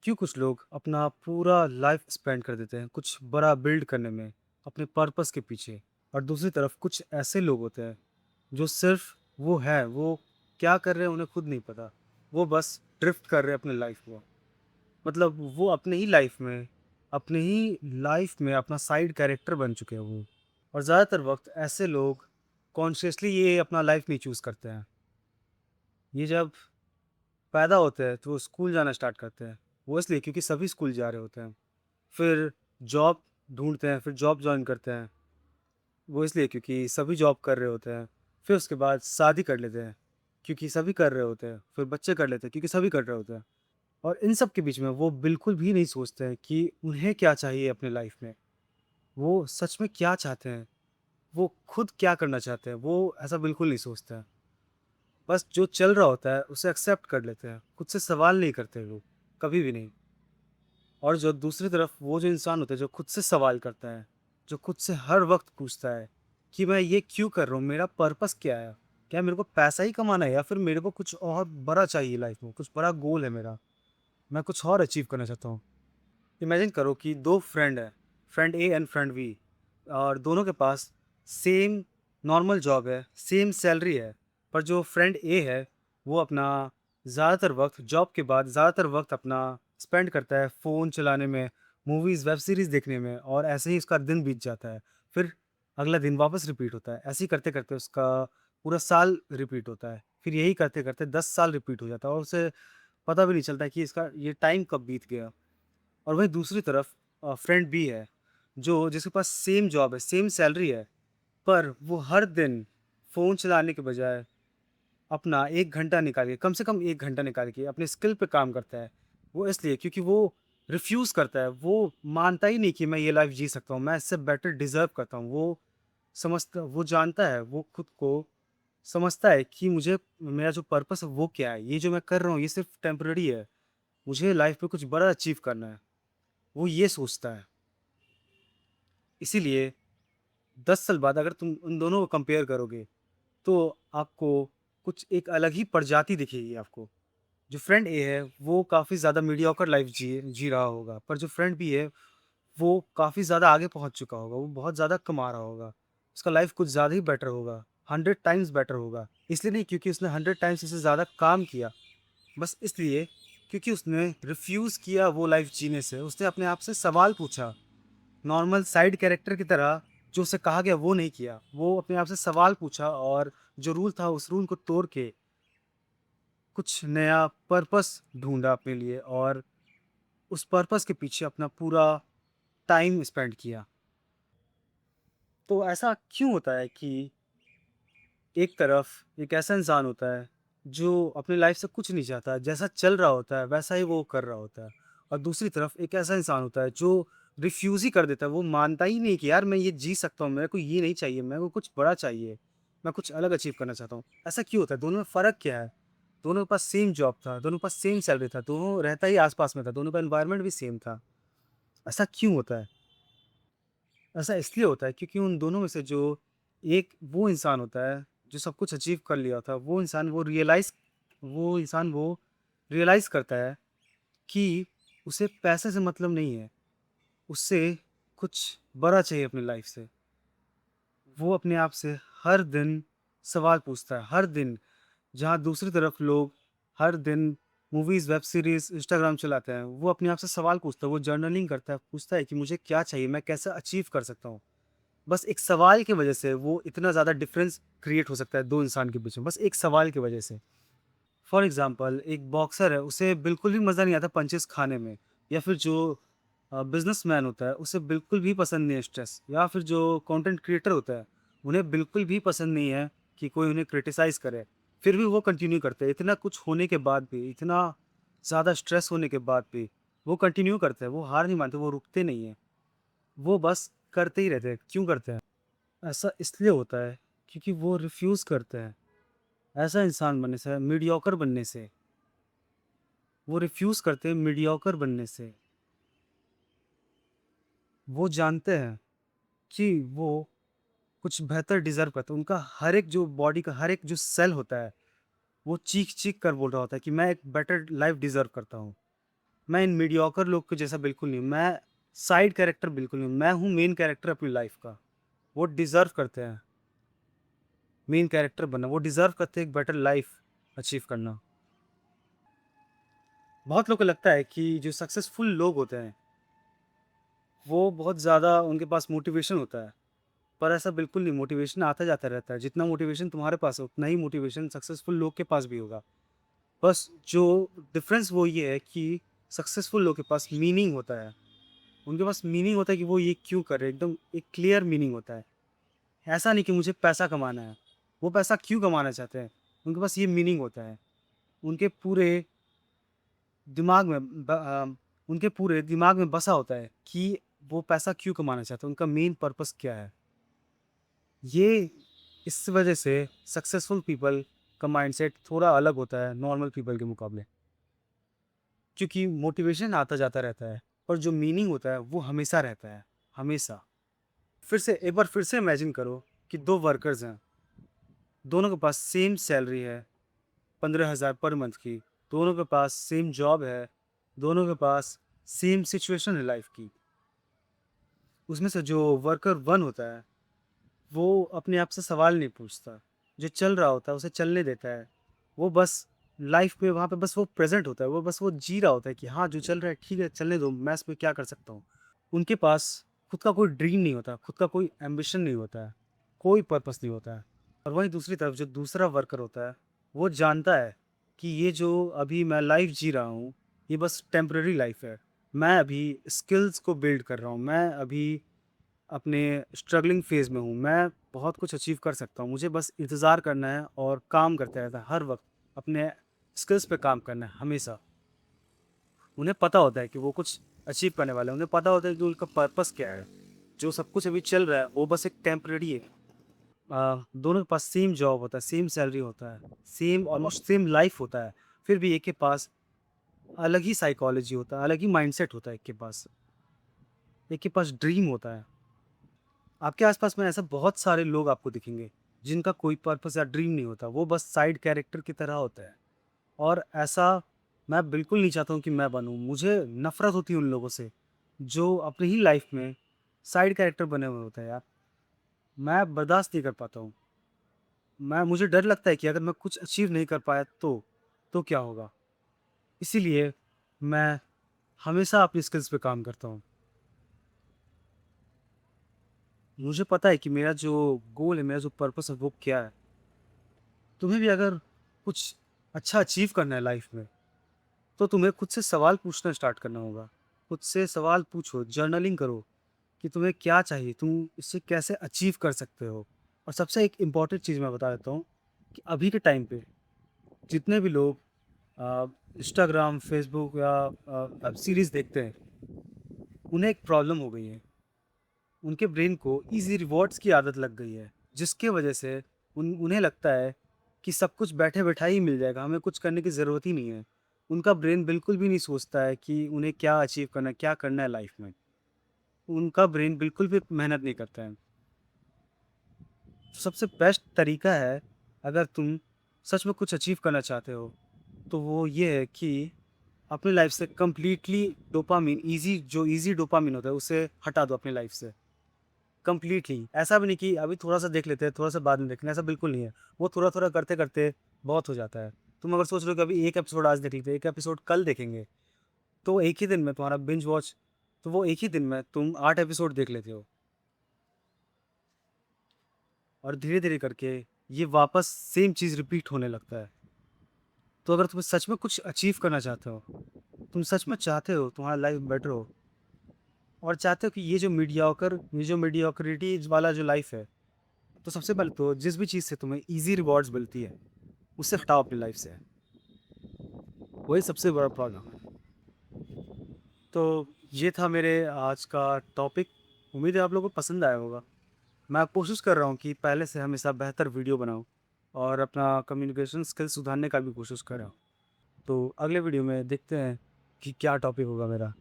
क्यों कुछ लोग अपना पूरा लाइफ स्पेंड कर देते हैं कुछ बड़ा बिल्ड करने में अपने पर्पस के पीछे। और दूसरी तरफ कुछ ऐसे लोग होते हैं जो सिर्फ वो क्या कर रहे हैं उन्हें खुद नहीं पता। वो बस ड्रिफ्ट कर रहे हैं अपने लाइफ को। मतलब वो अपने ही लाइफ में अपना साइड कैरेक्टर बन चुके हैं वो। और ज़्यादातर वक्त ऐसे लोग कॉन्शियसली ये अपना लाइफ नहीं चूज़ करते हैं। ये जब पैदा होते हैं तो वो स्कूल जाना स्टार्ट करते हैं। वो इसलिए क्योंकि सभी स्कूल जा रहे होते हैं। फिर जॉब ढूँढते हैं, फिर जॉब जॉइन करते हैं। वो इसलिए क्योंकि सभी जॉब कर रहे होते हैं। फिर उसके बाद शादी कर लेते हैं, क्योंकि सभी कर रहे होते हैं। फिर बच्चे कर लेते हैं क्योंकि सभी कर रहे होते हैं। और इन सब के बीच में वो बिल्कुल भी नहीं सोचते हैं कि उन्हें क्या चाहिए अपने लाइफ में। वो सच में क्या चाहते हैं? वो खुद क्या करना चाहते हैं? वो ऐसा बिल्कुल नहीं सोचते हैं। बस जो चल रहा होता है उसे एक्सेप्ट कर लेते हैं। खुद से सवाल नहीं करते लोग, कभी भी नहीं। और जो दूसरी तरफ वो जो इंसान होता है जो खुद से सवाल करता है, जो खुद से हर वक़्त पूछता है कि मैं ये क्यों कर रहा हूँ? मेरा पर्पस क्या है? क्या मेरे को पैसा ही कमाना है या फिर मेरे को कुछ और बड़ा चाहिए लाइफ़ में? कुछ बड़ा गोल है मेरा, मैं कुछ और अचीव करना चाहता हूँ। इमेजिन करो कि 2 फ्रेंड हैं, friend A and friend B, और दोनों के पास सेम नॉर्मल जॉब है, सेम सैलरी है। पर जो फ्रेंड ए है, वो अपना ज़्यादातर वक़्त जॉब के बाद ज़्यादातर वक़्त अपना स्पेंड करता है फ़ोन चलाने में, मूवीज़, वेब सीरीज़ देखने में, और ऐसे ही उसका दिन बीत जाता है। फिर अगला दिन वापस रिपीट होता है। ऐसे ही करते-करते उसका पूरा साल रिपीट होता है। फिर यही करते-करते 10 साल रिपीट हो जाता है और उसे पता भी नहीं चलता है कि इसका ये टाइम कब बीत गया। और वहीं दूसरी तरफ फ्रेंड बी है, जो जिसके पास सेम जॉब है, सेम सैलरी है, पर वो हर दिन फ़ोन चलाने के बजाय अपना 1 घंटा निकाल के, कम से कम 1 घंटा निकाल के अपने स्किल पे काम करता है। वो इसलिए क्योंकि वो रिफ्यूज़ करता है, वो मानता ही नहीं कि मैं ये लाइफ़ जी सकता हूँ, मैं इससे बेटर डिज़र्व करता हूँ। वो जानता है, वो खुद को समझता है कि मुझे मेरा जो पर्पस है वो क्या है? ये जो मैं कर रहा हूँ ये सिर्फ़ टेम्परेरी है, मुझे लाइफ़ में कुछ बड़ा अचीव करना है। वो ये सोचता है। इसीलिए 10 साल बाद अगर तुम उन दोनों को कंपेयर करोगे, तो आपको कुछ एक अलग ही प्रजाति दिखेगी आपको। जो फ्रेंड ए है, वो काफ़ी ज़्यादा मीडियोकर लाइफ़ जी जी रहा होगा, पर जो फ्रेंड बी है, वो काफ़ी ज़्यादा आगे पहुँच चुका होगा, वो बहुत ज़्यादा कमा रहा होगा। उसका लाइफ़ कुछ ज़्यादा ही बेटर होगा, 100 टाइम्स बेटर होगा। इसलिए नहीं क्योंकि उसने 100 टाइम्स इससे ज़्यादा काम किया, बस इसलिए क्योंकि उसने रिफ्यूज़ किया वो लाइफ़ जीने से। उसने अपने आप से सवाल पूछा। नॉर्मल साइड कैरेक्टर की तरह जो उसे कहा गया वो नहीं किया। वो अपने आप से सवाल पूछा और जो रूल था उस रूल को तोड़ के कुछ नया पर्पस ढूँढा अपने लिए, और उस पर्पस के पीछे अपना पूरा टाइम स्पेंड किया। तो ऐसा क्यों होता है कि एक तरफ एक ऐसा इंसान होता है जो अपनी लाइफ से कुछ नहीं चाहता, जैसा चल रहा होता है वैसा ही वो कर रहा होता है, और दूसरी तरफ एक ऐसा इंसान होता है जो रिफ्यूज़ ही कर देता है, वो मानता ही नहीं कि यार मैं ये जी सकता हूँ, मेरे को ये नहीं चाहिए, मेरे को कुछ बड़ा चाहिए, मैं कुछ अलग अचीव करना चाहता हूँ। ऐसा क्यों होता है? दोनों में फ़र्क क्या है? दोनों के पास सेम जॉब था, दोनों के पास सेम सैलरी था, दोनों रहता ही आस-पास में था, दोनों का एनवायरनमेंट भी सेम था। ऐसा क्यों होता है? ऐसा इसलिए होता है क्योंकि उन दोनों में से जो एक वो इंसान होता है, जो सब कुछ अचीव कर लिया था, वो इंसान वो रियलाइज़ करता है कि उसे पैसे से मतलब नहीं है, उससे कुछ बड़ा चाहिए अपनी लाइफ़ से। वो अपने आप से हर दिन सवाल पूछता है, हर दिन। जहाँ दूसरी तरफ लोग हर दिन मूवीज़, वेब सीरीज़, इंस्टाग्राम चलाते हैं, वो अपने आप से सवाल पूछता है, वो जर्नलिंग करता है, पूछता है कि मुझे क्या चाहिए, मैं कैसे अचीव कर सकता हूँ? बस एक सवाल की वजह से वो इतना ज़्यादा डिफ़रेंस क्रिएट हो सकता है 2 इंसान के बीच में, बस एक सवाल की वजह से। फॉर एग्ज़ाम्पल एक बॉक्सर है, उसे बिल्कुल भी मज़ा नहीं आता पंचेज़ खाने में, या फिर जो बिज़नेसमैन होता है, उसे बिल्कुल भी पसंद नहीं है स्ट्रेस, या फिर जो कंटेंट क्रिएटर होता है, उन्हें बिल्कुल भी पसंद नहीं है कि कोई उन्हें क्रिटिसाइज़ करे। फिर भी वो कंटिन्यू करते हैं, इतना कुछ होने के बाद भी, इतना ज़्यादा स्ट्रेस होने के बाद भी, वो कंटिन्यू करते हैं, वो हार नहीं मानते, वो रुकते नहीं हैं। वो बस करते ही रहते हैं। क्यों करते हैं? ऐसा इसलिए होता है क्योंकि वो रिफ्यूज़ करते हैं ऐसा इंसान बनने से, मीडियोकर बनने से। वो रिफ्यूज़ करते हैं मीडियोकर बनने से। वो जानते हैं कि वो कुछ बेहतर डिज़र्व करते हैं। उनका हर एक जो बॉडी का हर एक जो सेल होता है, वो चीख-चीख कर बोल रहा होता है कि मैं एक बेटर लाइफ़ डिज़र्व करता हूँ। मैं इन मीडियोकर लोग के जैसा बिल्कुल नहीं हूँ, मैं साइड कैरेक्टर बिल्कुल नहीं हूँ, मैं हूँ मेन कैरेक्टर अपनी लाइफ़ का। वो डिज़र्व करते हैं मेन कैरेक्टर बनना, वो डिज़र्व करते हैं एक बेटर लाइफ़ अचीव करना। बहुत लोग को लगता है कि जो सक्सेसफुल लोग होते हैं, वो बहुत ज़्यादा उनके पास मोटिवेशन होता है, पर ऐसा बिल्कुल नहीं, मोटिवेशन आता-जाता रहता है। जितना मोटिवेशन तुम्हारे पास है, उतना ही मोटिवेशन सक्सेसफुल लोग के पास भी होगा। बस जो डिफ़रेंस वो ये है कि सक्सेसफुल लोग के पास मीनिंग होता है। उनके पास मीनिंग होता है कि वो ये क्यों कर रहे हैं, एकदम एक क्लियर मीनिंग होता है। ऐसा नहीं कि मुझे पैसा कमाना है, वो पैसा क्यों कमाना चाहते हैं, उनके पास ये मीनिंग होता है। उनके पूरे दिमाग में उनके पूरे दिमाग में बसा होता है कि वो पैसा क्यों कमाना चाहते हैं, उनका मेन पर्पस क्या है। ये इस वजह से सक्सेसफुल पीपल का माइंडसेट थोड़ा अलग होता है नॉर्मल पीपल के मुकाबले। क्योंकि मोटिवेशन आता जाता रहता है, पर जो मीनिंग होता है वो हमेशा रहता है, हमेशा। फिर से इमेजिन करो कि 2 वर्कर्स हैं, दोनों के पास सेम सैलरी है, 15,000 पर मंथ की, दोनों के पास सेम जॉब है, दोनों के पास सेम सिचुएशन है लाइफ की। उसमें से जो वर्कर 1 होता है, वो अपने आप से सवाल नहीं पूछता, जो चल रहा होता है उसे चलने देता है। वो बस लाइफ में वहाँ पे बस वो प्रेज़ेंट होता है, वो बस वो जी रहा होता है कि हाँ, जो चल रहा है ठीक है, चलने दो, मैं इसमें क्या कर सकता हूँ। उनके पास खुद का कोई ड्रीम नहीं होता, खुद का कोई एम्बिशन नहीं होता है, कोई पर्पस नहीं होता है। और वहीं दूसरी तरफ जो दूसरा वर्कर होता है, वो जानता है कि ये जो अभी मैं लाइफ जी रहा हूँ, ये बस टेम्परेरी लाइफ है। मैं अभी स्किल्स को बिल्ड कर रहा हूँ, मैं अभी अपने स्ट्रगलिंग फेज़ में हूँ, मैं बहुत कुछ अचीव कर सकता हूँ। मुझे बस इंतज़ार करना है और काम करते रहना है हर वक़्त, अपने स्किल्स पे काम करना है हमेशा। उन्हें पता होता है कि वो कुछ अचीव करने वाले हैं, उन्हें पता होता है कि उनका पर्पस क्या है। जो सब कुछ अभी चल रहा है वो बस एक टेम्परेरी है। दोनों के पास सेम जॉब होता है, सेम सैलरी होता है, सेम ऑलमोस्ट सेम लाइफ होता है। फिर भी एक के पास अलग ही साइकोलॉजी होता है, अलग ही माइंडसेट होता है एक के पास। एक के पास ड्रीम होता है। आपके आस-पास में ऐसे बहुत सारे लोग आपको दिखेंगे, जिनका कोई पर्पस या ड्रीम नहीं होता, वो बस साइड कैरेक्टर की तरह होते हैं। और ऐसा मैं बिल्कुल नहीं चाहता हूँ कि मैं बनूँ। मुझे नफ़रत होती है उन लोगों से, जो अपनी ही लाइफ में साइड कैरेक्टर बने हुए होते हैं यार। मैं बर्दाश्त नहीं कर पाता हूँ। मुझे डर लगता है कि अगर मैं कुछ अचीव नहीं कर पाया तो क्या होगा? इसीलिए मैं हमेशा अपनी स्किल्स पे काम करता हूँ। मुझे पता है कि मेरा जो गोल है, मेरा जो पर्पस है वो क्या है। तुम्हें भी अगर कुछ अच्छा अचीव करना है लाइफ में, तो तुम्हें खुद से सवाल पूछना स्टार्ट करना होगा। खुद से सवाल पूछो, जर्नलिंग करो कि तुम्हें क्या चाहिए, तुम इसे कैसे अचीव कर सकते हो। और सबसे एक इम्पॉर्टेंट चीज़ मैं बता देता हूँ कि अभी के टाइम पे जितने भी लोग इंस्टाग्राम, फेसबुक या वेब सीरीज़ देखते हैं, उन्हें एक प्रॉब्लम हो गई है। उनके ब्रेन को ईज़ी रिवॉर्ड्स की आदत लग गई है, जिसके वजह से उन्हें लगता है कि सब कुछ बैठे-बैठाए ही मिल जाएगा, हमें कुछ करने की ज़रूरत ही नहीं है। उनका ब्रेन बिल्कुल भी नहीं सोचता है कि उन्हें क्या अचीव करना है, क्या करना है लाइफ़ में। उनका ब्रेन बिल्कुल भी मेहनत नहीं करता है। सबसे बेस्ट तरीका है, अगर तुम सच में कुछ अचीव करना चाहते हो, तो वो ये है कि अपनी लाइफ़ से कंप्लीटली डोपामाइन ईज़ी डोपामाइन होता है, उसे हटा दो अपनी लाइफ़ से। कंप्लीटली ऐसा भी नहीं कि अभी थोड़ा-सा देख लेते हैं, थोड़ा-सा बाद में देखेंगे, ऐसा बिल्कुल नहीं है। वो थोड़ा-थोड़ा करते-करते बहुत हो जाता है। तुम अगर सोच रहे हो कि अभी 1 एपिसोड आज देख लेते हैं, 1 एपिसोड कल देखेंगे, तो एक ही दिन में तुम्हारा बिंज वॉच, तो वो एक ही दिन में तुम 8 एपिसोड देख लेते हो। और धीरे-धीरे करके ये वापस सेम चीज़ रिपीट होने लगता है। तो अगर तुम्हें सच में कुछ अचीव करना चाहते हो, तुम सच में चाहते हो तुम्हारा लाइफ बेटर हो और चाहते हो कि ये जो मीडियोक्रिटी वाला जो लाइफ है, तो सबसे पहले तो जिस भी चीज़ से तुम्हें ईज़ी रिवॉर्ड्स मिलती है, उसे हटाओ अपनी लाइफ से। वही सबसे बड़ा प्रॉब्लम है। तो ये था मेरे आज का टॉपिक। उम्मीद है आप लोगों को पसंद आया होगा। मैं कोशिश कर रहा हूँ कि पहले से हमेशा बेहतर वीडियो बनाऊँ और अपना कम्युनिकेशन स्किल्स सुधारने का भी कोशिश कर रहा हूँ। तो अगले वीडियो में देखते हैं कि क्या टॉपिक होगा मेरा।